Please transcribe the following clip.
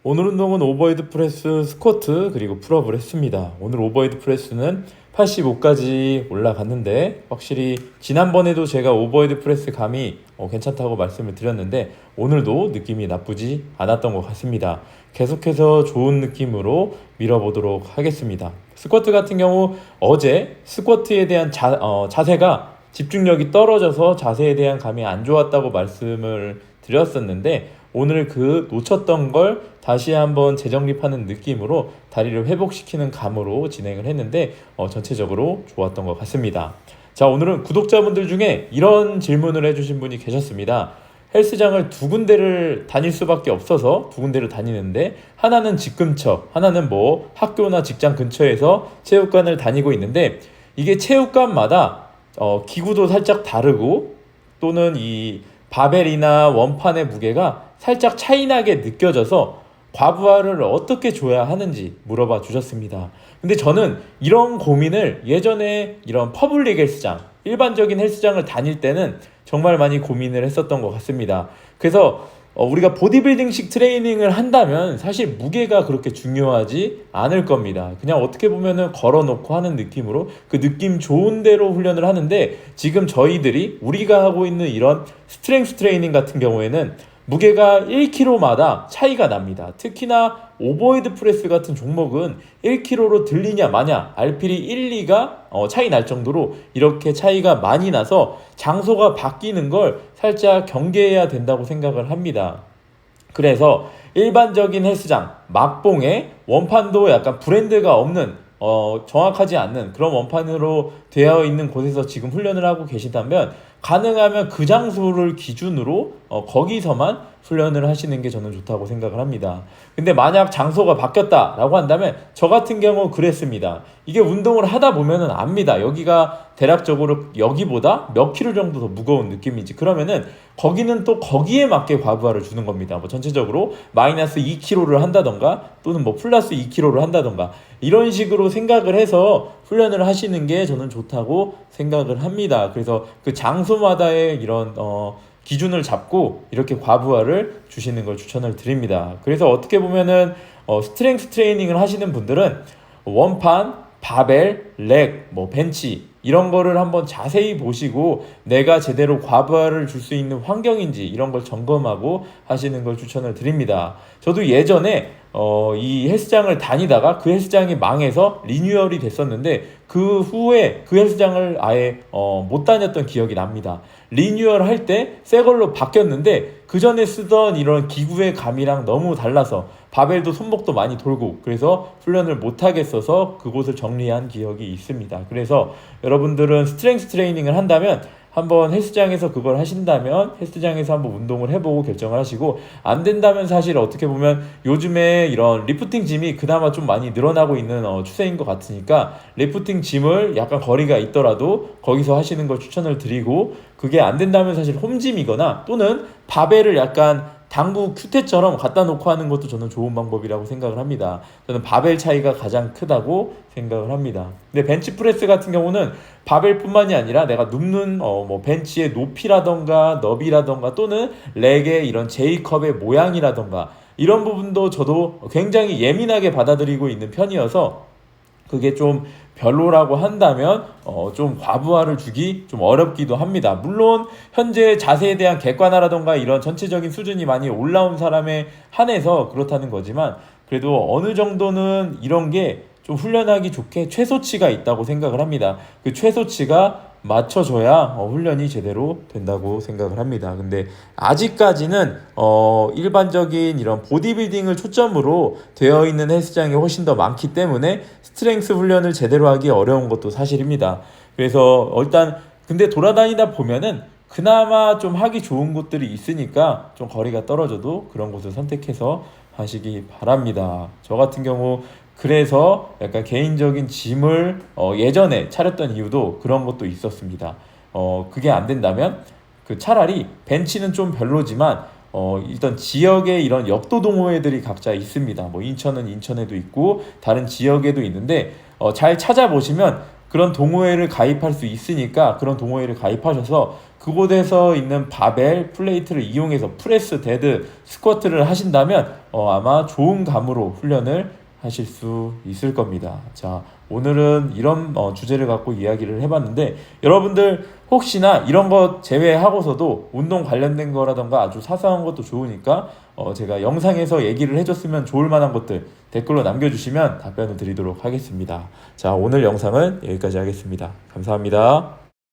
오늘 운동은 오버헤드 프레스, 스쿼트 그리고 풀업을 했습니다. 오늘 오버헤드 프레스는 85까지 올라갔는데 확실히 지난번에도 제가 오버헤드 프레스 감이 괜찮다고 말씀을 드렸는데 오늘도 느낌이 나쁘지 않았던 것 같습니다. 계속해서 좋은 느낌으로 밀어보도록 하겠습니다. 스쿼트 같은 경우 어제 스쿼트에 대한 자세가 집중력이 떨어져서 자세에 대한 감이 안 좋았다고 말씀을 드렸었는데 오늘 그 놓쳤던 걸 다시 한번 재정립하는 느낌으로 다리를 회복시키는 감으로 진행을 했는데 전체적으로 좋았던 것 같습니다. 자, 오늘은 구독자분들 중에 이런 질문을 해주신 분이 계셨습니다. 헬스장을 두 군데를 다닐 수밖에 없어서 두 군데를 다니는데 하나는 집 근처, 하나는 뭐 학교나 직장 근처에서 체육관을 다니고 있는데 이게 체육관마다 기구도 살짝 다르고 또는 이 바벨이나 원판의 무게가 살짝 차이나게 느껴져서 과부하를 어떻게 줘야 하는지 물어봐 주셨습니다. 근데 저는 이런 고민을 예전에 이런 퍼블릭 헬스장, 일반적인 헬스장을 다닐 때는 정말 많이 고민을 했었던 것 같습니다. 그래서 우리가 보디빌딩식 트레이닝을 한다면 사실 무게가 그렇게 중요하지 않을 겁니다. 그냥 어떻게 보면은 걸어놓고 하는 느낌으로 그 느낌 좋은 대로 훈련을 하는데 지금 저희들이 우리가 하고 있는 이런 스트렝스 트레이닝 같은 경우에는 무게가 1kg마다 차이가 납니다. 특히나 오버헤드 프레스 같은 종목은 1kg로 들리냐 마냐 RPE 1, 2가 차이 날 정도로 이렇게 차이가 많이 나서 장소가 바뀌는 걸 살짝 경계해야 된다고 생각을 합니다. 그래서 일반적인 헬스장 막봉에 원판도 약간 브랜드가 없는 정확하지 않는 그런 원판으로 되어 있는 곳에서 지금 훈련을 하고 계시다면 가능하면 그 장소를 기준으로 거기서만 훈련을 하시는 게 저는 좋다고 생각을 합니다. 근데 만약 장소가 바뀌었다라고 한다면 저 같은 경우 그랬습니다. 이게 운동을 하다 보면은 압니다. 여기가 대략적으로 여기보다 몇 킬로 정도 더 무거운 느낌이지. 그러면은 거기는 또 거기에 맞게 과부하를 주는 겁니다. 뭐 전체적으로 마이너스 2kg를 한다던가 또는 뭐 플러스 2kg를 한다던가 이런 식으로 생각을 해서 훈련을 하시는 게 저는 좋다고 생각을 합니다. 그래서 그 장소마다의 이런 기준을 잡고 이렇게 과부하를 주시는 걸 추천을 드립니다. 그래서 어떻게 보면은 스트렝스 트레이닝을 하시는 분들은 원판, 바벨, 렉, 뭐 벤치 이런 거를 한번 자세히 보시고 내가 제대로 과부하를 줄 수 있는 환경인지 이런 걸 점검하고 하시는 걸 추천을 드립니다. 저도 예전에 이 헬스장을 다니다가 그 헬스장이 망해서 리뉴얼이 됐었는데 그 후에 그 헬스장을 아예 못 다녔던 기억이 납니다. 리뉴얼 할 때 새 걸로 바뀌었는데 그 전에 쓰던 이런 기구의 감이랑 너무 달라서 바벨도 손목도 많이 돌고 그래서 훈련을 못 하겠어서 그곳을 정리한 기억이 있습니다. 그래서 여러분들은 스트렝스 트레이닝을 한다면 한번 헬스장에서 그걸 하신다면 헬스장에서 한번 운동을 해보고 결정을 하시고 안 된다면 사실 어떻게 보면 요즘에 이런 리프팅 짐이 그나마 좀 많이 늘어나고 있는 추세인 것 같으니까 리프팅 짐을 약간 거리가 있더라도 거기서 하시는 걸 추천을 드리고 그게 안 된다면 사실 홈짐이거나 또는 바벨을 약간 당구 큐테처럼 갖다 놓고 하는 것도 저는 좋은 방법이라고 생각을 합니다. 저는 바벨 차이가 가장 크다고 생각을 합니다. 근데 벤치프레스 같은 경우는 바벨뿐만이 아니라 내가 눕는 뭐 벤치의 높이라던가 너비라던가 또는 렉의 이런 J컵의 모양이라던가 이런 부분도 저도 굉장히 예민하게 받아들이고 있는 편이어서 그게 좀 별로라고 한다면 좀 과부하를 주기 좀 어렵기도 합니다. 물론 현재 자세에 대한 객관화라던가 이런 전체적인 수준이 많이 올라온 사람에 한해서 그렇다는 거지만 그래도 어느 정도는 이런 게 좀 훈련하기 좋게 최소치가 있다고 생각을 합니다. 그 최소치가 맞춰줘야 훈련이 제대로 된다고 생각을 합니다. 근데 아직까지는 일반적인 이런 보디빌딩을 초점으로 되어 있는 헬스장이 훨씬 더 많기 때문에 스트렝스 훈련을 제대로 하기 어려운 것도 사실입니다. 그래서 일단 근데 돌아다니다 보면은 그나마 좀 하기 좋은 곳들이 있으니까 좀 거리가 떨어져도 그런 곳을 선택해서 하시기 바랍니다. 저 같은 경우 그래서 약간 개인적인 짐을 예전에 차렸던 이유도 그런 것도 있었습니다. 그게 안 된다면 그 차라리 벤치는 좀 별로지만 일단 지역에 이런 역도 동호회들이 각자 있습니다. 뭐 인천은 인천에도 있고 다른 지역에도 있는데 잘 찾아보시면 그런 동호회를 가입할 수 있으니까 그런 동호회를 가입하셔서 그곳에서 있는 바벨, 플레이트를 이용해서 프레스, 데드, 스쿼트를 하신다면 아마 좋은 감으로 훈련을 하실 수 있을 겁니다. 자, 오늘은 이런 주제를 갖고 이야기를 해봤는데 여러분들 혹시나 이런 것 제외하고서도 운동 관련된 거라던가 아주 사소한 것도 좋으니까 제가 영상에서 얘기를 해줬으면 좋을 만한 것들 댓글로 남겨주시면 답변을 드리도록 하겠습니다. 자, 오늘 영상은 여기까지 하겠습니다. 감사합니다.